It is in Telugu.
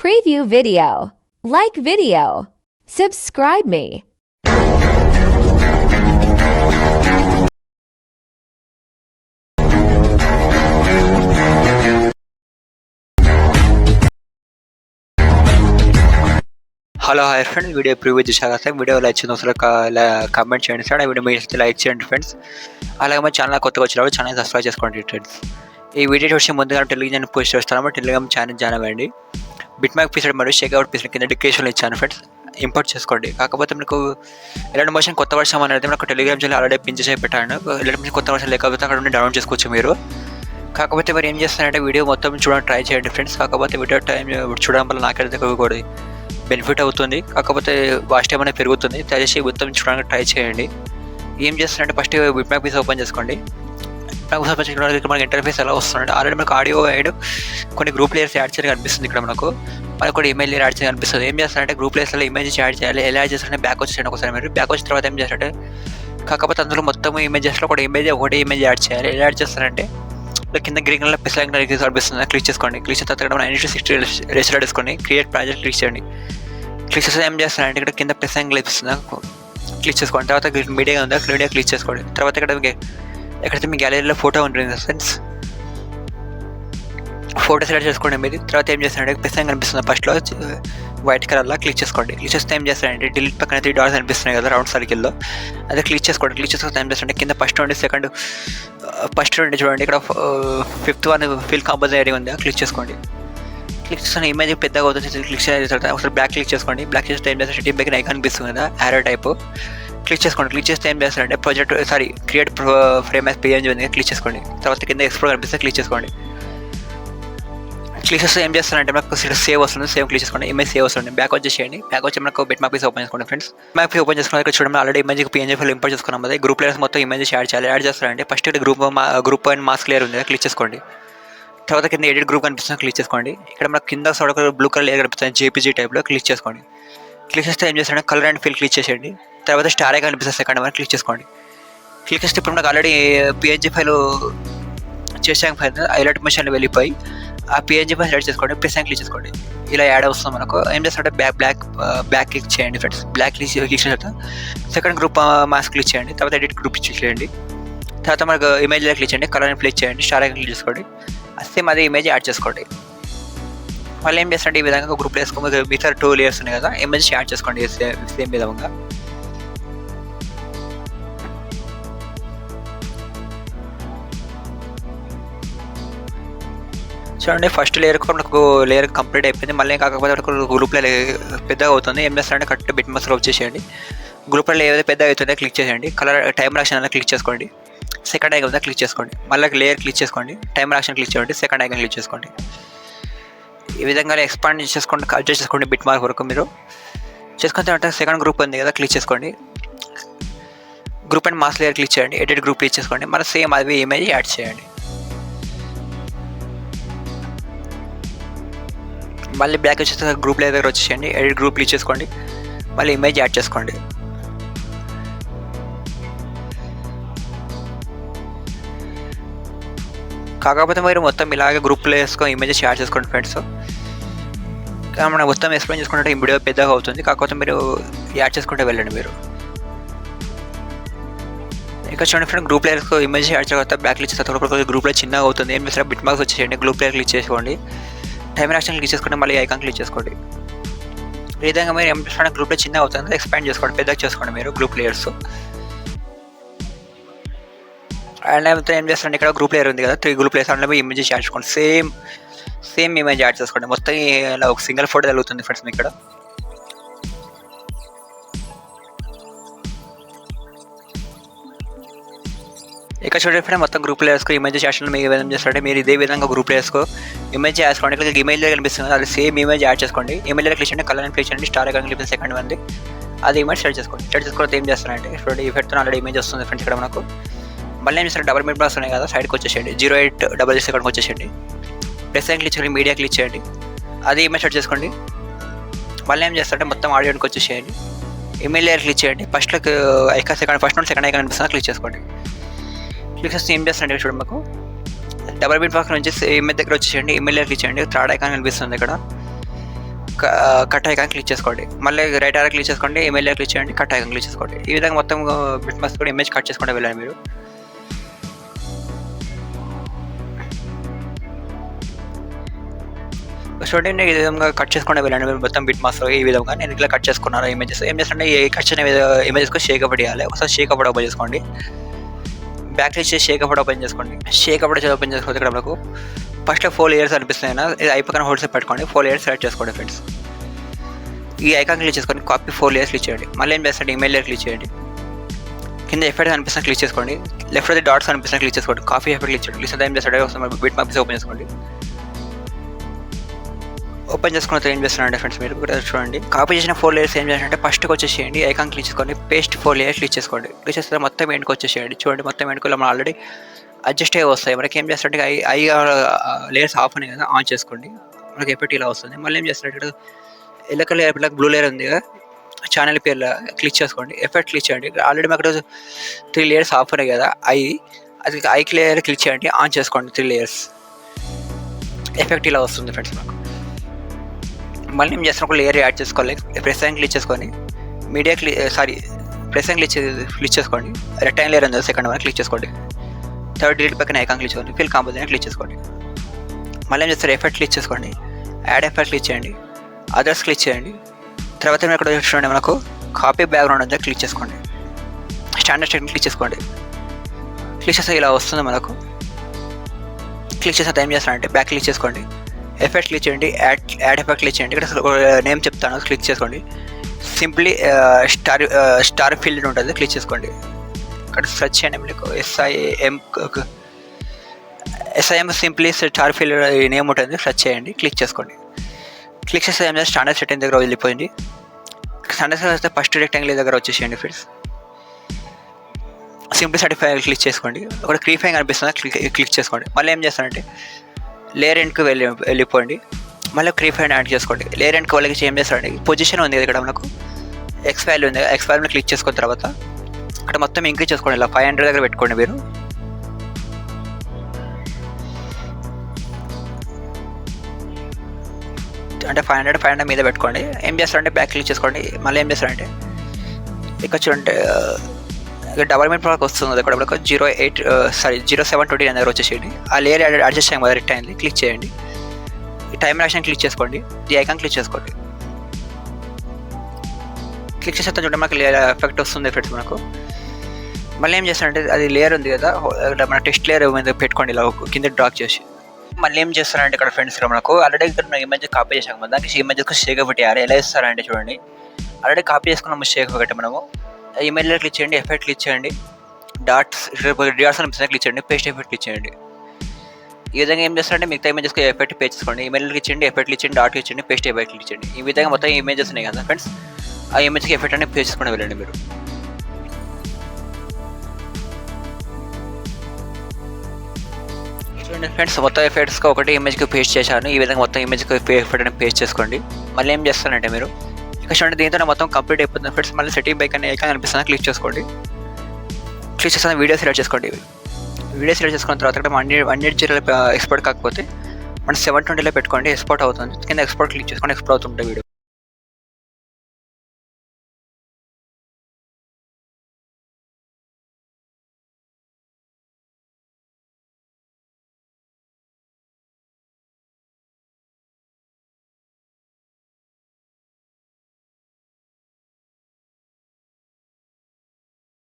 Preview video. Like video. Subscribe me. Hello hi friends, video preview చూసారు కదా. వీడియో లైక్ చేయండి, ఒకసారి కామెంట్ చేయండి సార్. వీడియో మీరు లైక్ చేయండి ఫ్రెండ్స్. అలాగే మా ఛానల్ కొత్తగా వచ్చినప్పుడు ఛానల్ సబ్స్క్రైబ్ చేసుకోండి ఫ్రెండ్స్. ఈ వీడియో చూసి ముందుగా టెలిగ్రామ్ పోస్ట్ చేస్తాను, టెలిగ్రామ్ ఛానల్ జాయిన్ అవ్వండి. బిట్మార్క్ పీస్ మరియు షేక్అవుట్ పీస్ కింద డిస్క్రిప్షన్లో ఇచ్చాను ఫ్రెండ్స్, ఇంపోర్ట్ చేసుకోండి. కాకపోతే మీకు ఎలాంటి మోషన్ కొత్త వర్షం అనేది మనకు టెలిగ్రామ్ ఛానల్ ఆల్రెడీ పిన్ చేసి పెట్టాను. ఎలాంటి మోషన్ కొత్త వర్షం లేకపోతే అక్కడ నుండి డౌన్లోడ్ చేసుకోవచ్చు మీరు. కాకపోతే మరి ఏం చేస్తారంటే వీడియో మొత్తం చూడడానికి ట్రై చేయండి ఫ్రెండ్స్. కాకపోతే వీడియో టైం చూడడం వల్ల నాకైతే కూడా బెనిఫిట్ అవుతుంది, కాకపోతే వాచ్ టైం అనేది పెరుగుతుంది. దయచేసి మొత్తం చూడడానికి ట్రై చేయండి. ఏం చేస్తారంటే ఫస్ట్ బిట్మార్క్ పీస్ ఓపెన్ చేసుకోండి. ఓపెన్ చేసుకోవడానికి మనకి ఇంటర్ఫేస్ ఎలా వస్తుంది. ఆల్రెడీ మనకు ఆడియో యాడ్ కొన్ని గ్రూప్ లేయర్స్ యాడ్ చేయాలి కనిపిస్తుంది. ఇక్కడ మనకు కూడా ఇమేజ్ లేయర్ యాడ్ చేయాలి కనిపిస్తుంది. ఏం చేస్తారంటే గ్రూప్ లేయర్స్లో ఇమేజెస్ యాడ్ చేయాలి. ఎలా యాడ్ చేస్తారంటే బ్యాక్ వచ్చేయండి ఒకసారి. మీరు బ్యాక్ వచ్చిన తర్వాత ఏం చేస్తారంటే కాకపోతే అందులో మొత్తం ఇమేజెస్లో ఒకటి ఇమేజ్ యాడ్ చేయాలి. ఎలా యాడ్ చేస్తారంటే కింద గ్రీన్ కలర్ ప్లస్ లైన్ కనిపిస్తుంది, క్లిక్ చేసుకోండి. క్లిక్ చేసిన తర్వాత 9:60 రిజిస్టర్ చేసుకొని క్రియేట్ ప్రాజెక్ట్ క్లిక్ చేయండి. క్లిక్ చేస్తే ఏం చేస్తారంటే ఇక్కడ కింద ప్లస్ లైన్ కనిపిస్తుంది, క్లిక్ చేసుకోండి. తర్వాత మీడియా ఉందా, మీడియా క్లిక్ చేసుకోండి. తర్వాత ఎక్కడైతే మీ గ్యాలరీలో ఫోటో ఉంటుంది ఫ్రెండ్స్, ఫోటో సెలెక్ట్ చేసుకోండి మీది. తర్వాత ఏం చేస్తారంటే ప్లస్ లైన్ కనిపిస్తుంది ఫస్ట్లో వైట్ కలర్లో, క్లిక్ చేసుకోండి. క్లిక్ చేస్తే ఏం చేస్తారంటే డిలీట్ పక్కన 3 డాట్స్ కనిపిస్తున్నాయి కదా రౌండ్ సర్కిల్లో, అదే క్లిక్ చేసుకోండి. క్లిక్ చేసుకుంటే ఏం చేస్తారంటే కింద ఫస్ట్ నుండి చూడండి, ఇక్కడ 5th వన్ ఫిల్ కంపల్సరీ ఉంది, క్లిక్ చేసుకోండి. క్లిక్ చేస్తున్న ఇమేజ్ పెద్దగా అవుతుంది, క్లిక్ చేసిన తర్వాత ఒకసారి బ్లాక్ క్లిక్ చేసుకోండి. బ్లాక్ చేస్తే ఏం చేస్తారు టీమ్ దగ్గర ఐకాన్ కనిపిస్తుంది కదా యారో టైప్, క్లిక్ చేసుకోండి. క్లిక్ చేస్తే ఏం చేస్తారంటే క్రియేట్ ఫ్రేమ్ యాజ్ పిఎన్జీ ఉంది, క్లిక్ చేసుకోండి. తర్వాత కింద ఎక్స్ప్లోర్ కనిపిస్తే క్లిక్ చేసుకోండి. క్లిక్ చేస్తే ఏం చేస్తారంటే మనకు సేవ్ వస్తుంది, సేవ్ క్లిక్ చేసుకోండి. ఇమేజ్ సేవ్ వస్తుంది. బ్యాక్ వచ్చేసేయండి. బ్యాక్ వచ్చి మనకు బిట్మార్క్ పీస్ ఓపెన్ చేసుకోండి ఫ్రెండ్స్. మ్యాప్ ఓపెన్ చేసుకున్న ఇక్కడ చూడండి already image PNG file import చేసుకున్నాం. అదే గ్రూప్ లేయర్స్ మొత్తం ఇమేజెస్ యాడ్ చేయాలి. యాడ్ చేస్తారంటే ఫస్ట్ ఇక్కడ గ్రూప్ అండ్ మాస్క్ లేయర్ ఉంది, క్లిక్ చేసుకోండి. తర్వాత కింద ఎడిట్ గ్రూప్ కనిపిస్తుంది, క్లిక్ చేసుకోండి. ఇక్కడ మనకు కింద బ్లూ కలర్ లేయర్ కనిపిస్తుంది జేపీజీ టైప్లో, క్లిక్ చేసుకోండి. క్లిక్ చేస్తే ఏం చేస్తారంటే కలర్ అండ్ ఫిల్ క్లిక్ చేసేయండి. తర్వాత స్టార్ ఐకాన్ కనిపిస్తుంది సెకండ్ వన్, క్లిక్ చేసుకోండి. క్లిక్ చేస్తే ఇప్పుడు మనకు ఆల్రెడీ పిఎన్జీ ఫైల్ చేసాక ఫైల్ హైలైట్ మోషన్లో వెళ్ళిపోయి ఆ పిఎన్జీ ఫైల్ సెలెక్ట్ చేసుకోండి. ప్రెస్ క్లిక్ చేసుకోండి. ఇలా యాడ్ వస్తుంది మనకు. ఏం చేస్తారంటే బ్యాక్ క్లిక్ చేయండి ఫ్రెండ్స్. బ్లాక్ క్లిక్ చేసిన తర్వాత సెకండ్ గ్రూప్ మాస్క్ క్లిక్ చేయండి. తర్వాత ఎడిట్ గ్రూప్ క్లిక్ చేయండి. తర్వాత మనకు ఇమేజ్లో క్లిక్ చేయండి, కలర్ అండ్ క్లిక్ చేయండి, స్టార్ ఐకాన్ క్లిక్ చేసుకోండి. సేమ్ అదే ఇమేజ్ యాడ్ చేసుకోండి. వాళ్ళు ఏం చేస్తారంటే ఈ విధంగా ఒక గ్రూప్ వేసుకోండి. మిగతా 2 లేయర్స్ ఉన్నాయి కదా, ఇమేజ్ యాడ్ చేసుకోండి సేమ్ విధంగా. చూడండి ఫస్ట్ లేయర్ కంప్లీట్ అయిపోయింది. మళ్ళీ కాకపోతే గ్రూప్లో పెద్దగా అవుతుంది. ఏం చేస్తారంటే కరెక్ట్ బిట్మార్క్లో వచ్చేసేయండి. గ్రూప్లో ఏదైతే పెద్దగా అవుతుందో క్లిక్ చేయండి. కలర్ టైం రాక్షన్ అలా క్లిక్ చేసుకోండి. సెకండ్ ఐకాన్ ఉందా, క్లిక్ చేసుకోండి. మళ్ళీ లేయర్ క్లిక్ చేసుకోండి, టైం రాక్షన్ క్లిక్ చేయండి, సెకండ్ ఐకాన్ క్లిక్ చేసుకోండి. ఈ విధంగా ఎక్స్పాండ్ చేసుకోండి, అడ్జస్ట్ చేసుకోండి బిట్మార్క్ వరకు మీరు చేసుకున్న తర్వాత సెకండ్ గ్రూప్ ఉంది కదా, క్లిక్ చేసుకోండి. Group and mass layer click చేయండి, ఎడిట్ గ్రూప్ క్లిక్ చేసుకోండి. మళ్ళీ సేమ్ అదే ఇమేజ్ యాడ్ చేయండి. మళ్ళీ బ్యాక్ వచ్చేస్తే గ్రూప్ లేయర్ దగ్గర వచ్చేసేయండి, ఎడిట్ గ్రూప్ క్లిక్ చేసుకోండి. మళ్ళీ ఇమేజ్ యాడ్ చేసుకోండి. కాకపోతే మీరు మొత్తం ఇలాగే గ్రూప్లో వేసుకొని ఇమేజెస్ యాడ్ చేసుకోండి ఫ్రెండ్స్. మనం మొత్తం ఎక్స్ప్లెయిన్ చేసుకుంటే ఈ వీడియో పెద్దగా అవుతుంది. కాకపోతే మీరు యాడ్ చేసుకుంటే వెళ్ళండి మీరు. ఇక్కడ చూడండి ఫ్రెండ్, గ్రూప్ లేయర్స్కి ఇమేజ్ యాడ్ చేసిన బ్యాక్ క్లిక్ చేస్తే గ్రూప్లో చిన్నగా అవుతుంది. ఏం చేస్తారు బిట్మార్క్స్ వచ్చేసేయండి, గ్రూప్ లేయర్ క్లిక్ చేసుకోండి, టైం రాక్షన్ క్లిక్ చేసుకోండి, మళ్ళీ ఐకాన్ క్లిక్ చేసుకోండి. ఈ విధంగా మీరు ఏం చేస్తున్న గ్రూప్లో చిన్నగా అవుతుంది, ఎక్స్పాండ్ చేసుకోండి, పెద్దగా చేసుకోండి మీరు గ్రూప్ లేయర్స్. అండ్ ఏం చేస్తారంటే ఇక్కడ గ్రూప్ లేయర్ ఉంది కదా, 3 గ్రూప్ లేయర్స్ అందులో ఇమేజెస్ యాడ్ చేసుకోండి. సేమ్ ఇమేజ్ యాడ్ చేసుకోండి. మొత్తం ఇలా ఒక సింగిల్ ఫోటో తగులుతుంది ఫ్రెండ్స్ మీకు ఇక్కడ. ఇక్కడ చూడండి ఫ్రెండ్, మొత్తం గ్రూప్ లేయర్స్కు ఇమేజెస్ యాడ్ చేసుకోండి. మీకు ఏం చేస్తారంటే మీరు ఇదే విధంగా గ్రూప్ లేయర్స్కు ఇమేజ్ యాడ్ చేసుకోండి. ఇక్కడ ఇమేజ్ కనిపిస్తుంది అది సేమ్ ఇమేజ్ యాడ్ చేసుకోండి. ఇమేజ్ క్లిక్ చేయండి, కలర్ క్లిక్ చేయండి, స్టార్ ఐకాన్ క్లిక్ సెకండ్ ఉంది, అది ఇమేజ్ సెట్ చేసుకోండి. సెట్ చేసుకుంటే ఏం చేస్తారంటే ఇప్పుడు ఎఫెక్ట్తో ఆల్రెడీ ఇమేజ్ వస్తుంది ఫ్రెండ్స్ ఇక్కడ మనకు. మళ్ళీ ఏం చేస్తారు డబుల్ మిడ్ బాక్స్ ఉన్నాయి కదా, సైడ్కి వచ్చేసేయండి, 0800 సెకండ్కి వచ్చేసేయండి. ప్రెస్ క్లిక్ చేయండి, మీడియా క్లిక్ చేయండి, అది ఇమేజ్ సెట్ చేసుకోండి. మళ్ళీ ఏం చేస్తారంటే మొత్తం ఆడియోకి వచ్చేసేయండి, ఇమేజ్ లేయర్ క్లిక్ చేయండి. ఫస్ట్ నుండి సెకండ్ ఐకాన్ కనిపిస్తుంది, క్లిక్ చేసుకోండి. క్లిక్ చేస్తే ఏం చేస్తారంటే చూడండి మాకు డబుల్ మిడ్ బాక్స్ నుంచి ఇమేజ్ దగ్గర వచ్చేసేయండి, ఇమేజ్ లేయర్ క్లిక్ చేయండి, థర్డ్ ఐకాన్ కనిపిస్తుంది ఇక్కడ. కట్ ఐకాన్ క్లిక్ చేసుకోండి. మళ్ళీ రైట్ ఆరో క్లిక్ చేసుకోండి, ఇమేజ్ క్లిక్ చేయండి, కట్ ఐకాన్ క్లిక్ చేసుకోండి. ఈ విధంగా మొత్తం బిట్ మార్క్స్ కూడా ఇమేజ్ కట్ చేసుకుంటూ వెళ్ళండి మీరు. చూడండి నేను ఈ విధంగా కట్ చేసుకుంటూ వెళ్ళండి మీరు మొత్తం బిట్ మార్క్స్. ఈ విధంగా నేను ఇట్లా కట్ చేసుకున్నాను ఇమేజెస్. ఏం చేస్తుంటే ఈ కట్ చేసిన ఇమేజెస్కి షేక్ అప్ చేయాలి. ఒకసారి షేక్ అప్ ఓపెన్ చేసుకోండి, బ్యాక్ క్లిక్ చేసి షేక్ అప్ ఓపెన్ చేసుకోండి. షేక్ అప్ ఓపెన్ చేసుకోండి. ఇక్కడ మనకు ఫస్ట్లో 4 లేయర్స్ అనిపిస్తున్నాయి, ఇది అయిపోయిన హోల్స్ పెట్టుకోండి. 4 లేయర్స్ సెలెక్ట్ చేసుకోండి ఫ్రెండ్స్. ఈ ఐకాన్ క్లిక్ చేసుకొని కాపీ 4 లేయర్స్ క్లిక్ చేయండి. మళ్ళీ ఏం చేస్తాండి ఇమేజ్ లేయర్ క్లిక్ చేయండి. కింద ఎఫెక్ట్ అనిపిస్తున్న క్లిక్ చేసుకోండి. లెఫ్ట్ అయితే డాట్స్ అనిపిస్తున్న క్లిక్ చేసుకోండి. కాపీ ఎఫెక్ట్ క్లిక్ చేయండి. క్లిక్ చేస్తే ఏం చేస్తాడు బిట్ మార్క్స్ ఓపెన్ చేసుకోండి. ఓపెన్ చేసుకున్న తర్వాత ఏం చేస్తున్నారంటే ఫ్రెండ్స్ మీరు కూడా చూడండి, కాపీ చేసిన 4 లేయర్స్ ఏం చేయాలంటే ఫస్ట్కి వచ్చేసేయండి, ఐకాన్ క్లిక్ చేసుకోండి, పేస్ట్ 4 లేయర్స్ క్లిక్ చేసుకోండి. క్లిక్ చేస్తే మొత్తం ఎండ్కి వచ్చేసేయండి. చూడండి మొత్తం ఎండ్కి మనం ఆల్రెడీ అడ్జస్ట్ అయ్యి వస్తాయి. మనకి ఏం చేస్తుంటే ఐ లేయర్స్ ఆఫ్ ఉన్నాయి కదా, ఆన్ చేసుకోండి. మనకి ఎఫెక్ట్ ఇలా వస్తుంది. మళ్ళీ ఏం చేస్తున్నట్టు ఇక్కడ ఎల్లో కలర్ బ్లూ లేయర్ ఉంది కదా, ఛానల్ పేర్లో క్లిక్ చేసుకోండి, ఎఫెక్ట్ క్లిక్ చేయండి. ఆల్రెడీ మాకు 3 లేయర్స్ ఆఫ్ ఉన్నాయి కదా, అది ఐ లేయర్ క్లిక్ చేయండి, ఆన్ చేసుకోండి 3 లేయర్స్. ఎఫెక్ట్ ఇలా వస్తుంది ఫ్రెండ్స్ మాకు. మళ్ళీ ఏం చేస్తున్నా ఒక లేయర్ యాడ్ చేసుకోవాలి. ప్రెస్ అండ్ క్లిక్ చేసుకొని ప్రెస్ అండ్ క్లిక్ చేసుకోండి. రెక్టాంగిల్ లేయర్ ఉంది సెకండ్ వన్ క్లిక్ చేసుకోండి. థర్డ్ డిలీట్ పక్కన ఐకాన్ క్లిక్ చేసుకోండి, ఫిల్ కాంపోజిషన్ క్లిక్ చేసుకోండి. మళ్ళీ ఏం చేస్తారు ఎఫెక్ట్ క్లిక్ చేసుకోండి, యాడ్ ఎఫెక్ట్ క్లిక్ చేయండి, అదర్స్ క్లిక్ చేయండి. తర్వాత మీరు ఇక్కడ చూడండి మనకు కాపీ బ్యాక్గ్రౌండ్ ఉందా క్లిక్ చేసుకోండి, స్టాండర్డ్ సెట్టింగ్ క్లిక్ చేసుకోండి. క్లిక్ చేస్తే ఇలా వస్తుంది మనకు. క్లిక్ చేస్తే ఏం చేస్తారంటే బ్యాక్ క్లిక్ చేసుకోండి, ఎఫెక్ట్ క్లిక్ చేయండి, యాడ్ ఎఫెక్ట్ క్లిక్ చేయండి. ఇక్కడ నేమ్ చెప్తాను క్లిక్ చేసుకోండి. సింప్లీ స్టార్ ఫీల్డ్ ఉంటుంది క్లిక్ చేసుకోండి. ఇక్కడ సెర్చ్ చేయండి మీకు SIM simply star field name ఉంటుంది, సెర్చ్ చేయండి, క్లిక్ చేసుకోండి. క్లిక్ చేస్తే ఏం చేస్తే స్టాండర్డ్ సెట్టింగ్ దగ్గర వెళ్ళిపోయింది. స్టాండర్డ్ సెట్టింగ్ వస్తే ఫస్ట్ రెక్టాంగిల్ దగ్గర వచ్చేసేయండి ఫ్రెండ్స్. సింప్లీ సర్టిఫై క్లిక్ చేసుకోండి. అక్కడ క్రీఫైంగ్ అనిపిస్తుంది క్లిక్ చేసుకోండి. మళ్ళీ ఏం చేస్తానంటే లేయర్ ఎండ్కి వెళ్ళిపోండి. మళ్ళీ క్రీఫైండ్ యాడ్ చేసుకోండి. లేయర్ ఎండ్కి వాళ్ళకి ఏం చేస్తారండి పొజిషన్ ఉంది కదా, ఇక్కడ మనకు ఎక్స్ వాల్యూ ఉంది, ఎక్స్ వాల్యూని క్లిక్ చేసుకున్న తర్వాత ఇక్కడ మొత్తం ఇంక్రీజ్ చేసుకోండి. ఇలా 500 దగ్గర పెట్టుకోండి మీరు. అంటే 500 మీద పెట్టుకోండి. ఏం చేస్తారంటే బ్యాక్ క్లిక్ చేసుకోండి. మళ్ళీ ఏం చేస్తారంటే ఇక్కడ చూడండి డబల్ మినిట్ వరకు వస్తుంది. ఇక్కడ 0729 దగ్గర వచ్చేసేయండి. ఆ లేయర్ అడ్జస్ట్ చేయండి కదా రెక్టాంగిల్ క్లిక్ చేయండి. ఈ టైం యాక్షన్ క్లిక్ చేసుకోండి, ఈ ఐకాన్ క్లిక్ చేసుకోండి. క్లిక్ చేస్తే చూడండి మనకి లేయర్ ఎఫెక్ట్ వస్తుంది ఫ్రెండ్స్ మనకు. మళ్ళీ ఏం చేస్తారంటే అది లేయర్ ఉంది కదా, మన టెక్స్ట్ లేయర్ మీద పెట్టుకోండి ఇలా కింద డ్రాక్ చేసి. మళ్ళీ ఏం చేస్తారంటే ఇక్కడ ఫ్రెండ్స్ మనకు ఆల్రెడీ ఇక్కడ ఇమేజ్ కాపీ చేసాం కదా, దానికి ఇమేజ్కి షేక్ పెట్టారు. ఎలా ఇస్తారంటే చూడండి ఆల్రెడీ కాపీ చేసుకున్నాము షేక్ ఒకటి మనము. ఇమేజ్ క్లిక్ చేయండి, ఎఫెక్ట్ క్లిక్ చేయండి, డాట్స్ అనిపిస్తుంది క్లిక్ చేయండి, పేస్ట్ ఎఫెక్ట్ క్లిక్ చేయండి. ఈ విధంగా ఏం చేస్తారంటే మిగతా ఇమేజెస్కి ఎఫెక్ట్ పేస్ట్ చేసుకోండి. ఇమేజ్ క్లిక్ చేయండి, ఎఫెక్ట్ క్లిక్ చేయండి, డాట్ క్లిక్ చేయండి, పేస్ట్ ఎఫెక్ట్ క్లిక్ చేయండి. ఈ విధంగా మొత్తం ఇమేజెస్ ఉన్నాయి కదా ఫ్రెండ్స్, ఆ ఇమేజ్కి ఎఫెక్ట్ అనేది పేస్ట్ చేసుకుని వెళ్ళండి మీరు. చూడండి ఫ్రెండ్స్ మొత్తం ఎఫెక్ట్స్కి ఒకటి ఇమేజ్కి పేస్ట్ చేశాను. ఈ విధంగా మొత్తం ఇమేజ్కి ఎఫెక్ట్ అనేది పేస్ట్ చేసుకోండి. మళ్ళీ ఏం చేస్తానంటే మీరు ఇక్కడ చూడండి దీంతో మొత్తం కంప్లీట్ అయిపోతుంది ఫ్రెండ్స్. మళ్ళీ సెట్టింగ్ బైక్ అనే ఐకాన్ అనిపిస్తుంది క్లిక్ చేసుకోండి. క్లిక్ చేసిన వీడియో సెలెక్ట్ చేసుకోండి. వీడియో సెలెక్ట్ చేసుకున్న తర్వాత ఇక్కడ 180 ఎక్స్పోర్ట్ కాకపోతే మనం 720లో పెట్టుకోండి, ఎక్స్పోర్ట్ అవుతుంది. కింద ఎక్స్పోర్ట్ క్లిక్ చేసుకోండి, ఎక్స్పోర్ట్ అవుతుంటే వీడియో.